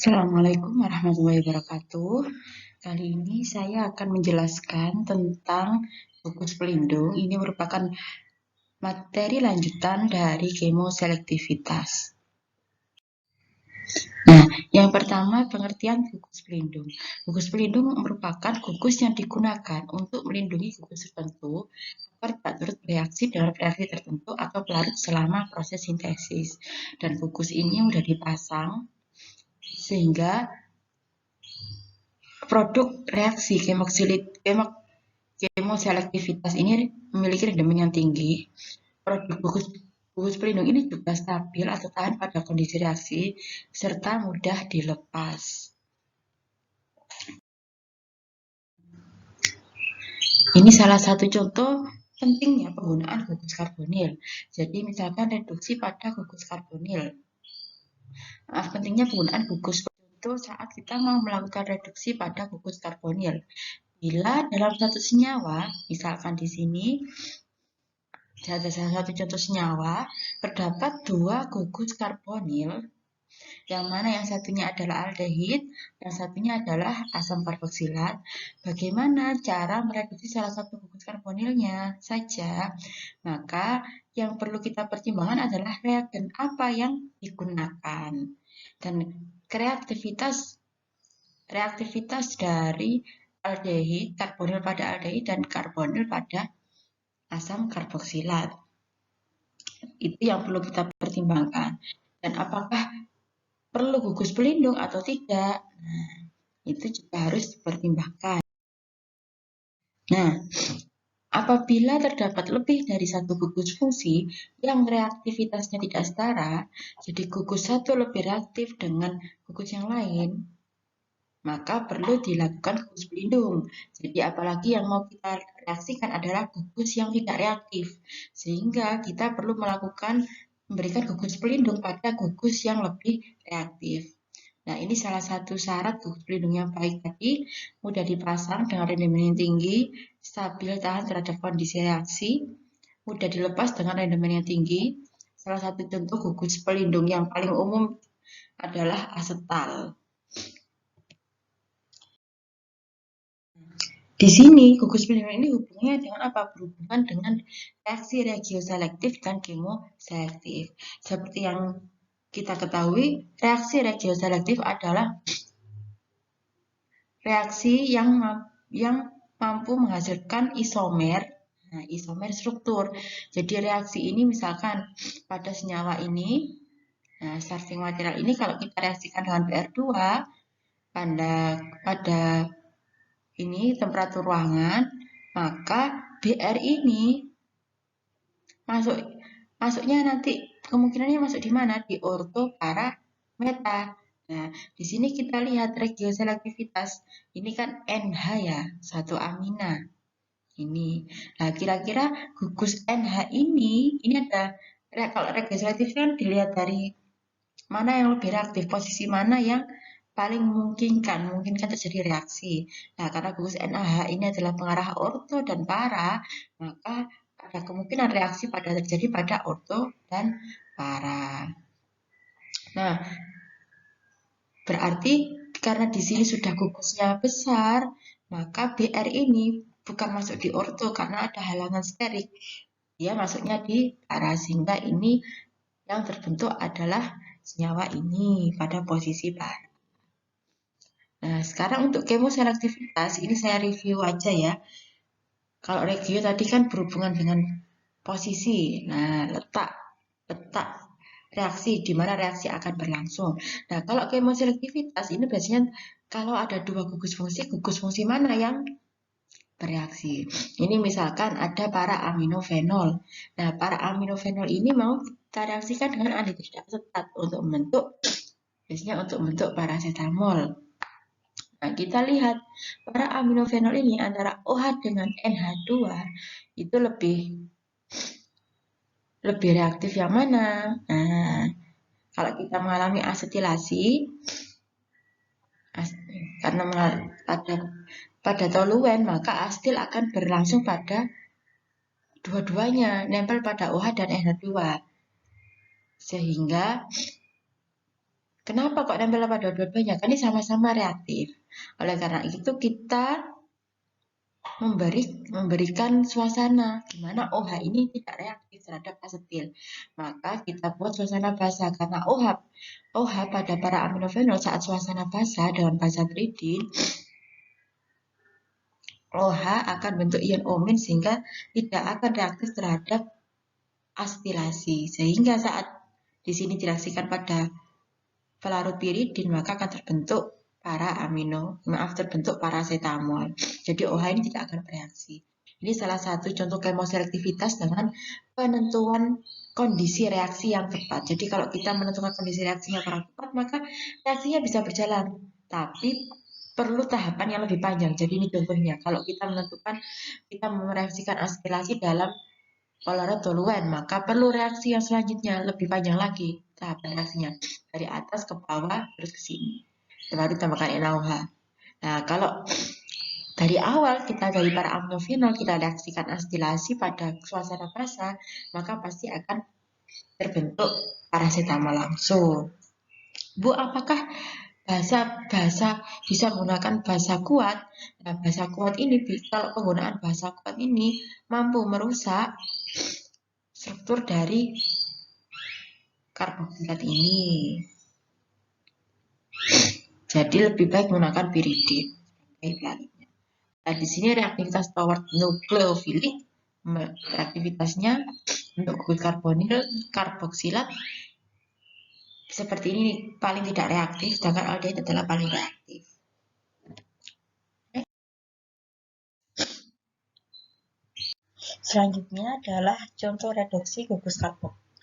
Assalamualaikum warahmatullahi wabarakatuh. Kali ini saya akan menjelaskan tentang gugus pelindung. Ini merupakan materi lanjutan dari kemoselektivitas. Nah, yang pertama pengertian gugus pelindung. Gugus pelindung merupakan gugus yang digunakan untuk melindungi gugus tertentu agar tidak turut bereaksi dengan reaksi tertentu atau pelarut selama proses sintesis. Dan gugus ini sudah dipasang sehingga produk reaksi kemoselektivitas ini memiliki rendaman yang tinggi. Produk gugus pelindung ini juga stabil atau tahan pada kondisi reaksi serta mudah dilepas. Ini salah satu contoh pentingnya penggunaan gugus karbonil. Jadi misalkan reduksi pada gugus karbonil. Pentingnya penggunaan gugus itu saat kita mau melakukan reduksi pada gugus karbonil. Bila dalam satu senyawa, misalkan di sini ada salah satu contoh senyawa, terdapat dua gugus karbonil, yang mana yang satunya adalah aldehid, yang satunya adalah asam karboksilat. Bagaimana cara mereduksi salah satu gugus karbonilnya saja? Maka yang perlu kita pertimbangkan adalah reagen apa yang digunakan. Dan reaktivitas dari aldehid, karbonil pada aldehid, dan karbonil pada asam karboksilat. Itu yang perlu kita pertimbangkan. Dan apakah perlu gugus pelindung atau tidak? Nah, itu juga harus dipertimbangkan. Nah, apabila terdapat lebih dari satu gugus fungsi yang reaktivitasnya tidak setara, jadi gugus satu lebih reaktif dengan gugus yang lain, maka perlu dilakukan gugus pelindung. Jadi apalagi yang mau kita reaksikan adalah gugus yang tidak reaktif, sehingga kita perlu memberikan gugus pelindung pada gugus yang lebih reaktif. Nah, ini salah satu syarat gugus pelindung yang baik tadi, mudah dipasang dengan rendaman yang tinggi, stabil tahan terhadap kondisi reaksi, mudah dilepas dengan rendaman yang tinggi. Salah satu contoh gugus pelindung yang paling umum adalah asetal. Di sini, gugus pelindung ini hubungannya dengan apa? Berhubungan dengan reaksi regioselektif dan kemoselektif. Seperti yang kita ketahui, reaksi regioselektif adalah reaksi yang mampu menghasilkan isomer, isomer struktur. Jadi reaksi ini misalkan pada senyawa ini, starting material ini kalau kita reaksikan dengan Br2 pada ini temperatur ruangan, maka Br ini masuknya nanti kemungkinannya masuk di mana? Di orto, para, meta. Nah, di sini kita lihat regioselektivitas. Ini kan NH ya, satu amina. Ini. Nah, kira-kira gugus NH ini ada, kalau regioselektif kan dilihat dari mana yang lebih reaktif, posisi mana yang paling memungkinkan terjadi reaksi. Nah, karena gugus NaH ini adalah pengarah orto dan para, maka ada kemungkinan reaksi terjadi pada orto dan para. Nah, berarti karena di sini sudah gugusnya besar, maka Br ini bukan masuk di orto karena ada halangan sterik. Dia masuknya di para, sehingga ini yang terbentuk adalah senyawa ini pada posisi para. Nah, sekarang untuk kemoselektivitas, ini saya review aja ya. Kalau regio tadi kan berhubungan dengan posisi, nah letak reaksi, di mana reaksi akan berlangsung. Nah, kalau kemoselektivitas ini biasanya kalau ada dua gugus fungsi mana yang bereaksi. Ini misalkan ada para aminofenol. Nah, para aminofenol ini mau kita reaksikan dengan aldehid asetat untuk membentuk paracetamol. Nah, kita lihat para aminofenol ini antara OH dengan NH2 itu lebih reaktif yang mana? Nah, kalau kita mengalami asetilasi, karena pada toluen, maka asetil akan berlangsung pada dua-duanya, nempel pada OH dan NH2. Sehingga Kenapa kok nempel pada dua-duanya? Karena ini sama-sama reaktif. Oleh karena itu kita memberikan suasana di mana OH ini tidak reaktif terhadap asetil. Maka kita buat suasana basa karena OH pada para aminofenol saat suasana basa dengan basa tridin, OH akan bentuk ion omin sehingga tidak akan reaktif terhadap asetilasi. Sehingga saat di sini direaksikan pada fluoropiridin maka akan terbentuk terbentuk parasetamol. Jadi OH ini tidak akan bereaksi. Ini salah satu contoh kemoselektivitas dengan penentuan kondisi reaksi yang tepat. Jadi kalau kita menentukan kondisi reaksinya kurang tepat, maka reaksinya bisa berjalan. Tapi perlu tahapan yang lebih panjang. Jadi ini contohnya, kalau kita mereaksikan asetilasi dalam Polaroid toluen, maka perlu reaksi yang selanjutnya lebih panjang lagi tahapan reaksinya dari atas ke bawah terus ke sini. Baru tambahkan NaOH. Nah, kalau dari awal kita dari para aminofenol kita reaksikan asetilasi pada suasana basa, maka pasti akan terbentuk parasetamol langsung. Bu, apakah bahasa bisa menggunakan bahasa kuat? Nah, bahasa kuat ini kalau penggunaan bahasa kuat ini mampu merusak struktur dari karbohidrat ini. Jadi lebih baik menggunakan piridin. Nah, di sini reaktivitas toward nukleofilik, reaktivitasnya untuk gugus karbonil karboksilat seperti ini paling tidak reaktif, sedangkan aldehid adalah paling reaktif. Selanjutnya adalah contoh reduksi gugus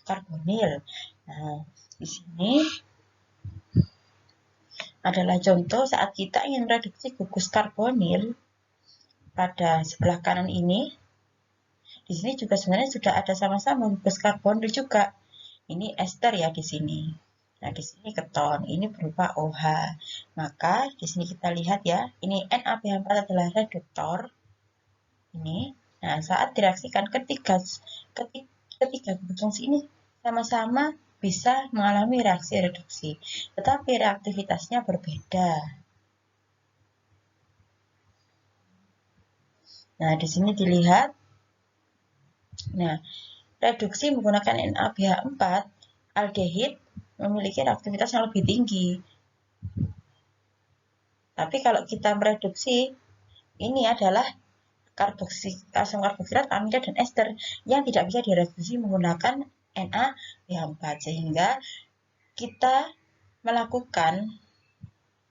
karbonil. Nah, di sini adalah contoh saat kita ingin reduksi gugus karbonil pada sebelah kanan ini. Di sini juga sebenarnya sudah ada sama-sama gugus karbonil juga. Ini ester ya di sini. Nah, di sini keton, ini berupa OH. Maka di sini kita lihat ya, ini NaBH4 adalah reduktor. Ini. Nah, saat direaksikan ketiga gugus fungsi ini sama-sama bisa mengalami reaksi reduksi, tetapi reaktivitasnya berbeda. Nah, di sini dilihat. Nah, reduksi menggunakan NaBH4, aldehid memiliki reaktivitas yang lebih tinggi. Tapi kalau kita mereduksi, ini adalah asam karboksilat, amida, dan ester yang tidak bisa direduksi menggunakan NaBH4, sehingga kita melakukan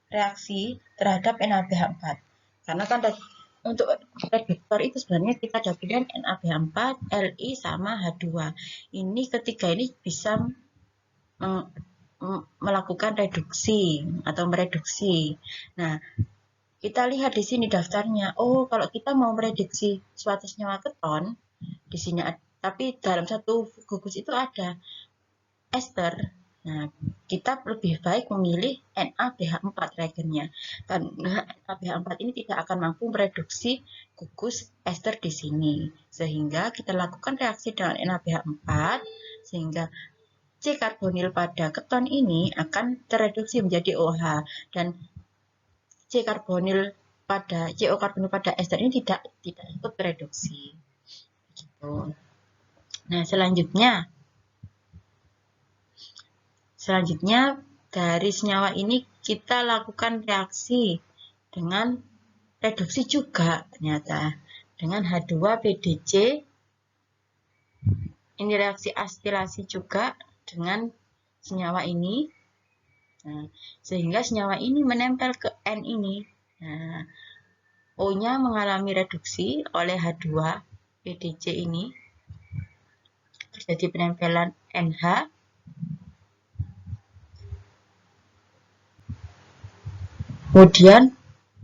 reaksi terhadap NaBH4. Karena kan untuk reduktor itu sebenarnya kita ada pilihan NaBH4, Li sama H2. Ini ketiga ini bisa melakukan reduksi atau mereduksi. Nah, kita lihat di sini daftarnya. Oh, kalau kita mau mereduksi suatu senyawa keton, di sini tapi dalam satu gugus itu ada ester. Nah, kita lebih baik memilih NaBH4 reagennya. Karena NaBH4 ini tidak akan mampu mereduksi gugus ester di sini. Sehingga kita lakukan reaksi dengan NaBH4 sehingga C-karbonil pada keton ini akan tereduksi menjadi OH dan CO-karbonil pada ester ini tidak ikut reduksi. Gitu. Nah, selanjutnya dari senyawa ini kita lakukan reaksi dengan reduksi juga ternyata dengan H2PDC. Ini reaksi asetilasi juga dengan senyawa ini. Nah, sehingga senyawa ini menempel ke N ini. Nah, O-nya mengalami reduksi oleh H2PDC ini. Terjadi penempelan NH. Kemudian,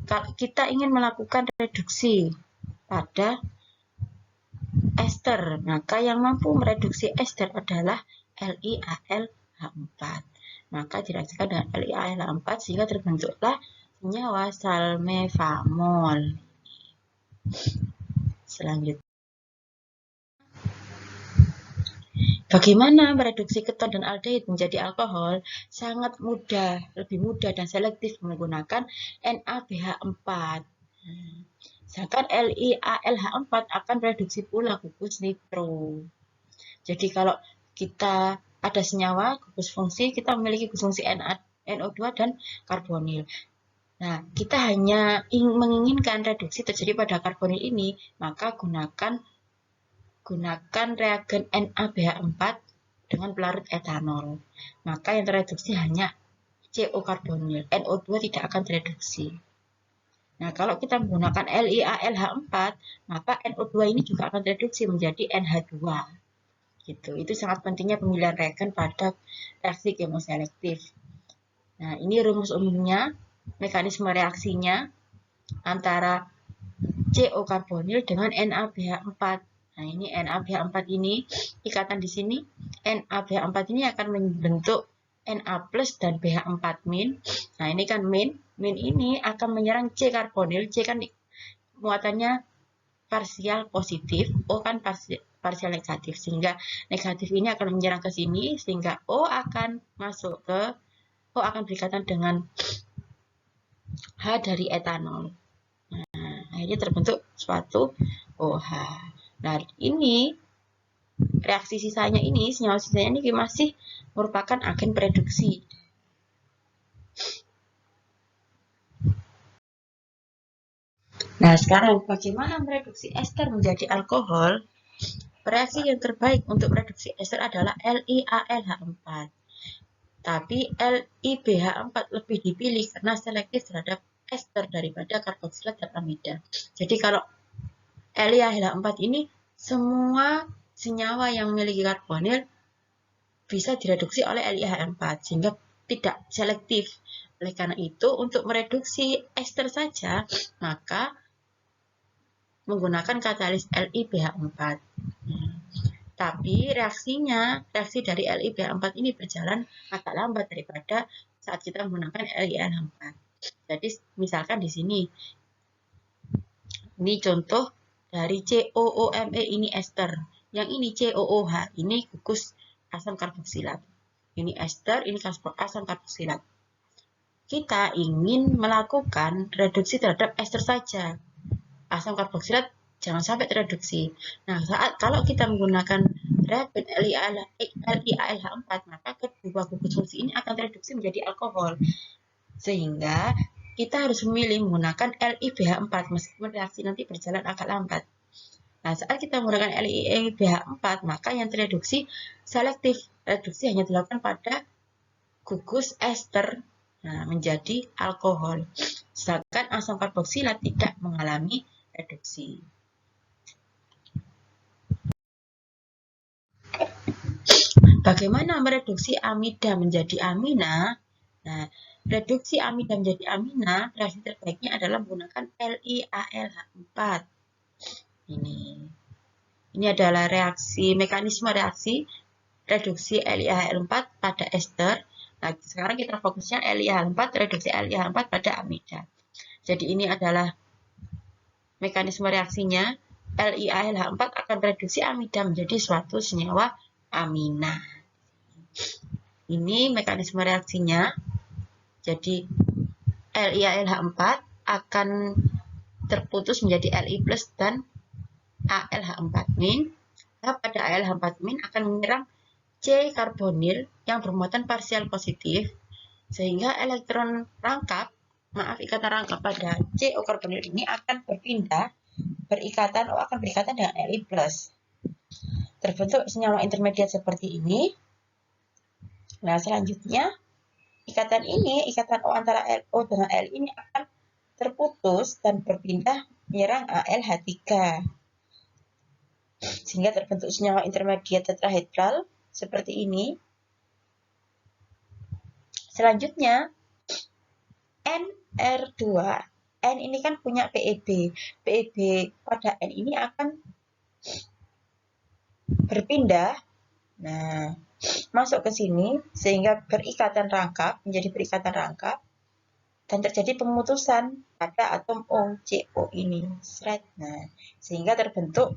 kalau kita ingin melakukan reduksi pada ester, maka yang mampu mereduksi ester adalah LiAlH4. Maka direaksikan dengan LiAlH4 sehingga terbentuklah senyawa salmefamol. Selanjutnya, Bagaimana mereduksi keton dan aldehid menjadi alkohol? Sangat mudah, lebih mudah dan selektif menggunakan NaBH4. Sedangkan LiAlH4 akan reduksi pula gugus nitro. Jadi kalau kita ada senyawa gugus fungsi, kita memiliki gugus fungsi NO2 dan karbonil. Nah, kita hanya menginginkan reduksi terjadi pada karbonil ini, maka gunakan reagen NaBH4 dengan pelarut etanol. Maka yang tereduksi hanya CO karbonil, NO2 tidak akan tereduksi. Nah, kalau kita menggunakan LiAlH4, maka NO2 ini juga akan tereduksi menjadi NH2. Gitu. Itu sangat pentingnya pemilihan reagen pada reaksi kemoselektif. Nah, ini rumus umumnya, mekanisme reaksinya antara CO karbonil dengan NaBH4. Nah, ini NaBH4 ini, ikatan di sini, NaBH4 ini akan membentuk Na plus dan BH4 min. Nah, ini kan min ini akan menyerang C karbonil. C kan muatannya parsial positif, O kan parsial negatif, sehingga negatif ini akan menyerang ke sini, sehingga O akan masuk ke, O akan berikatan dengan H dari etanol. Nah, akhirnya terbentuk suatu OH. Nah, ini reaksi sisanya ini, senyawa sisanya ini masih merupakan agen pereduksi. Nah, sekarang bagaimana mereduksi ester menjadi alkohol? Reaksi yang terbaik untuk mereduksi ester adalah LiAlH4. Tapi LiBH4 lebih dipilih karena selektif terhadap ester daripada karboksilat dan amida. Jadi kalau LiAlH4 ini semua senyawa yang memiliki karbonil bisa direduksi oleh LiAlH4 sehingga tidak selektif. Oleh karena itu, untuk mereduksi ester saja, maka menggunakan katalis LiBH4. Tapi reaksi dari LiBH4 ini berjalan agak lambat daripada saat kita menggunakan LiAlH4. Jadi misalkan di sini, ini contoh dari COOMe ini ester. Yang ini COOH, ini gugus asam karboksilat. Ini ester, ini asam karboksilat. Kita ingin melakukan reduksi terhadap ester saja. Asam karboksilat jangan sampai tereduksi. Nah, kalau kita menggunakan reagen LiAlH4, maka kedua gugus fungsi ini akan tereduksi menjadi alkohol. Sehingga kita harus memilih menggunakan LiBH4 meskipun reaksi nanti berjalan agak lambat. Nah, saat kita menggunakan LiBH4, maka yang tereduksi selektif. Reduksi hanya dilakukan pada gugus ester, nah, menjadi alkohol. Sedangkan asam karboksilat tidak mengalami reduksi. Bagaimana mereduksi amida menjadi amina? Nah, reduksi amida menjadi amina, reaksi terbaiknya adalah menggunakan LiAlH4. Ini adalah mekanisme reaksi reduksi LiAlH4 pada ester. Nah, sekarang kita fokusnya LiAlH4, reduksi LiAlH4 pada amida. Jadi ini adalah mekanisme reaksinya. LiAlH4 akan reduksi amida menjadi suatu senyawa amina. Ini mekanisme reaksinya. Jadi LiAlH4 akan terputus menjadi Li plus dan AlH4 min. Pada AlH4 min akan menyerang C karbonil yang bermuatan parsial positif, sehingga elektron rangkap, ikatan rangkap pada CO karbonil ini akan berikatan dengan Li plus. Terbentuk senyawa intermediat seperti ini. Nah, selanjutnya ikatan O antara O dengan L ini akan terputus dan berpindah menyerang AlH3. Sehingga terbentuk senyawa intermediat tetrahedral seperti ini. Selanjutnya, NR2. N ini kan punya PEB. PEB pada N ini akan berpindah, nah, masuk ke sini sehingga menjadi berikatan rangkap dan terjadi pemutusan pada atom OCO ini. Nah, sehingga terbentuk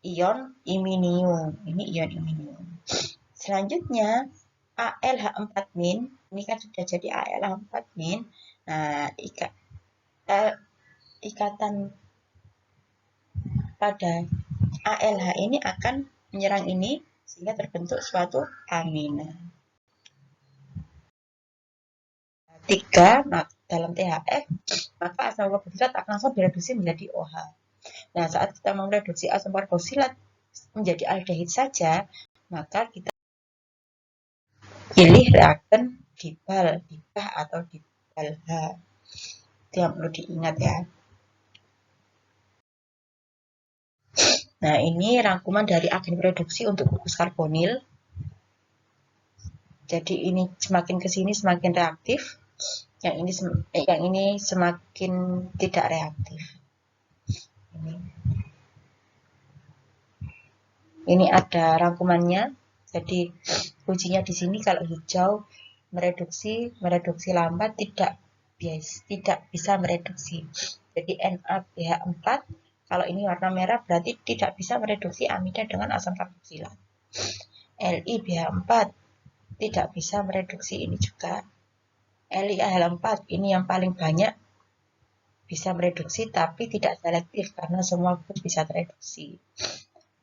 ion iminium. Ini ion iminium. Selanjutnya, ALH4-, ini kan sudah jadi ALH4-. Nah, ikatan pada ALH ini akan menyerang ini sehingga terbentuk suatu amina. 3, dalam THF, maka asam karboksilat akan langsung direduksi menjadi OH. Nah, saat kita mau mereduksi asam karboksilat menjadi aldehid saja, maka kita pilih reagen DIPAL atau DIPAL-H. Itu yang perlu diingat ya. Nah, ini rangkuman dari agen reduksi untuk gugus karbonil. Jadi ini semakin ke sini semakin reaktif, yang ini semakin tidak reaktif. Ini ada rangkumannya. Jadi ujinya di sini kalau hijau mereduksi lambat, tidak bisa mereduksi. Jadi NaBH4, kalau ini warna merah berarti tidak bisa mereduksi amida dengan asam karboksilat. LiBH4 tidak bisa mereduksi ini juga. LiAL4 ini yang paling banyak bisa mereduksi tapi tidak selektif karena semua gugus bisa tereduksi.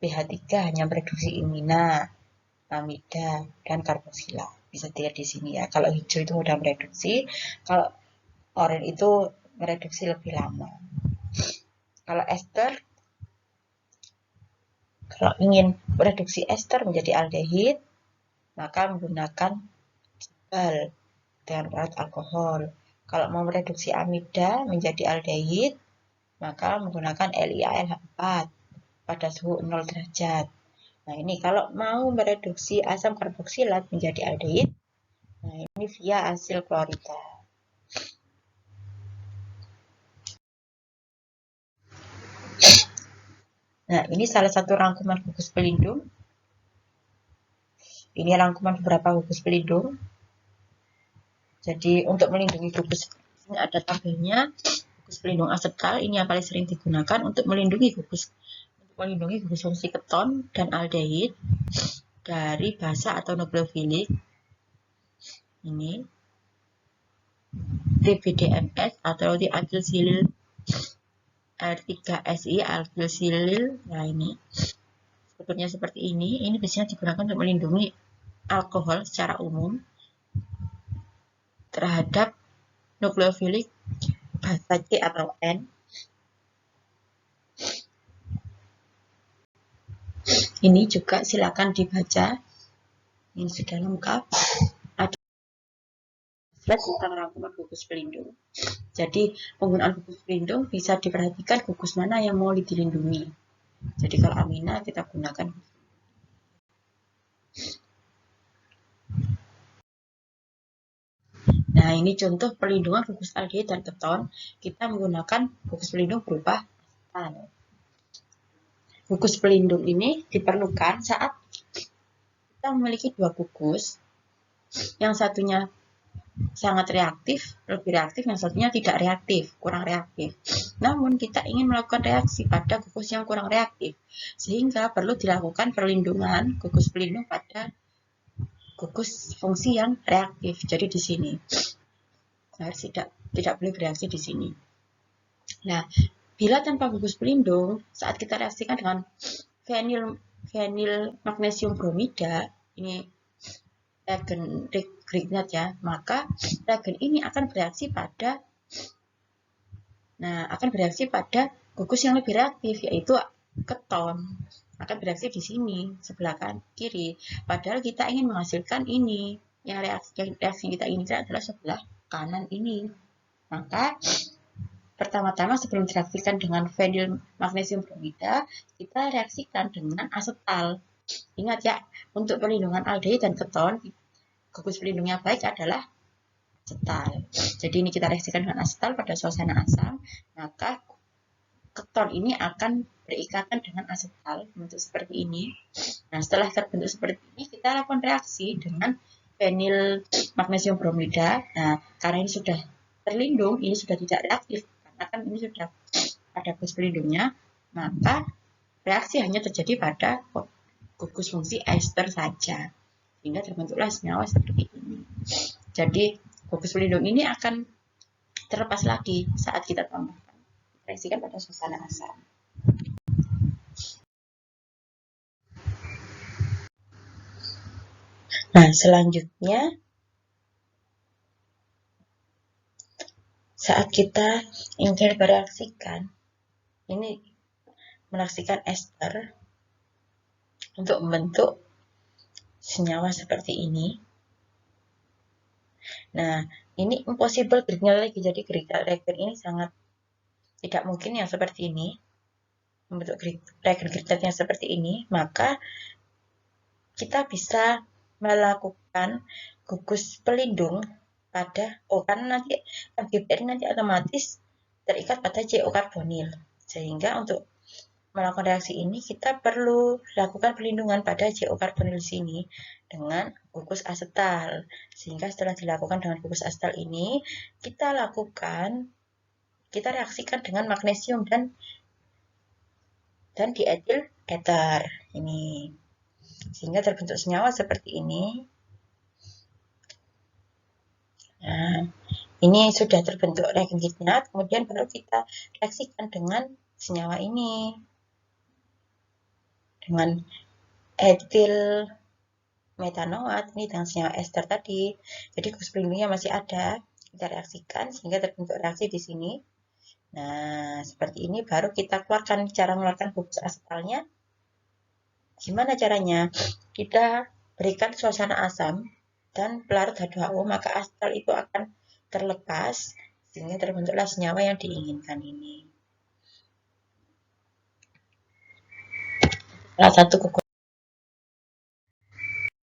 BH3 hanya mereduksi imina, amida, dan karboksilat. Bisa dilihat di sini ya. Kalau hijau itu mudah mereduksi, kalau oranye itu mereduksi lebih lama. Kalau ester, kalau ingin mereduksi ester menjadi aldehid, maka menggunakan DIPAL dengan larut alkohol. Kalau mau mereduksi amida menjadi aldehid, maka menggunakan LiALH4 pada suhu 0 derajat. Nah, ini kalau mau mereduksi asam karboksilat menjadi aldehid, nah ini via asil klorida. Nah, ini salah satu rangkuman gugus pelindung. Ini rangkuman beberapa gugus pelindung. Jadi untuk melindungi gugus, ini ada tabelnya. Gugus pelindung asetal ini yang paling sering digunakan untuk melindungi gugus fungsi keton dan aldehid dari basa atau nukleofilik. Ini TBDMS atau dialkilsilil R3SI alkilsilil. Nah, ini sebetulnya seperti ini. Ini biasanya digunakan untuk melindungi alkohol secara umum terhadap nukleofilik basa C atau N. Ini juga silakan dibaca. Ini sudah lengkap. Ada slide tentang rangkuman gugus pelindung. Jadi penggunaan gugus pelindung bisa diperhatikan gugus mana yang mau dilindungi. Jadi kalau amina kita gunakan. Nah, ini contoh perlindungan gugus aldehid dan keton. Kita menggunakan gugus pelindung berupa asetal. Gugus pelindung ini diperlukan saat kita memiliki dua gugus. Yang satunya sangat reaktif, lebih reaktif, yang satunya tidak reaktif, kurang reaktif. Namun kita ingin melakukan reaksi pada gugus yang kurang reaktif, sehingga perlu dilakukan perlindungan gugus pelindung pada gugus fungsi yang reaktif. Jadi di sini harus tidak boleh bereaksi di sini. Nah, bila tanpa gugus pelindung, saat kita reaksikan dengan fenil magnesium bromida, ini reagen Grignard ya, maka reagen ini akan bereaksi pada gugus yang lebih reaktif, yaitu keton. Akan bereaksi di sini sebelah kiri. Padahal kita ingin menghasilkan ini, yang reaksi kita inginkan adalah sebelah kanan ini. Maka pertama-tama sebelum direaksikan dengan fenil magnesium bromida, kita reaksikan dengan asetal. Ingat ya, untuk perlindungan aldehid dan keton, gugus pelindungnya baik adalah asetal. Jadi ini kita reaksikan dengan asetal pada suasana asam, maka keton ini akan berikatan dengan asetal bentuk seperti ini. Nah, setelah terbentuk seperti ini, kita lakukan reaksi dengan fenil magnesium bromida. Nah, karena ini sudah terlindung, ini sudah tidak reaktif, karena kan ini sudah ada gugus pelindungnya, maka reaksi hanya terjadi pada gugus fungsi ester saja. sehingga terbentuklah senyawa seperti ini. Jadi gugus pelindung ini akan terlepas lagi saat kita tambahkan, reaksikan pada suasana asam. Nah, selanjutnya saat kita ingin bereaksikan, ini mereaksikan ester untuk membentuk senyawa seperti ini. Nah, ini impossible gridnya lagi, jadi grid reagen ini sangat tidak mungkin yang seperti ini, membentuk reagen-gridnya seperti ini, maka kita bisa melakukan gugus pelindung pada karena nanti RGBR nanti otomatis terikat pada CO karbonil, sehingga untuk melakukan reaksi ini kita perlu lakukan pelindungan pada CO karbonil sini dengan gugus asetal, sehingga setelah dilakukan dengan gugus asetal ini kita reaksikan dengan magnesium dan dietil ether ini, sehingga terbentuk senyawa seperti ini. Nah, ini sudah terbentuk reagen kitnya, kemudian baru kita reaksikan dengan senyawa ini, dengan etil metanoat ini dengan senyawa ester tadi. Jadi gugus pelindungnya masih ada, kita reaksikan sehingga terbentuk reaksi di sini. Nah, seperti ini baru kita keluarkan. Cara mengeluarkan gugus asetalnya gimana caranya? Kita berikan suasana asam dan pelarut H2O, maka asetal itu akan terlepas sehingga terbentuklah senyawa yang diinginkan ini. Salah satu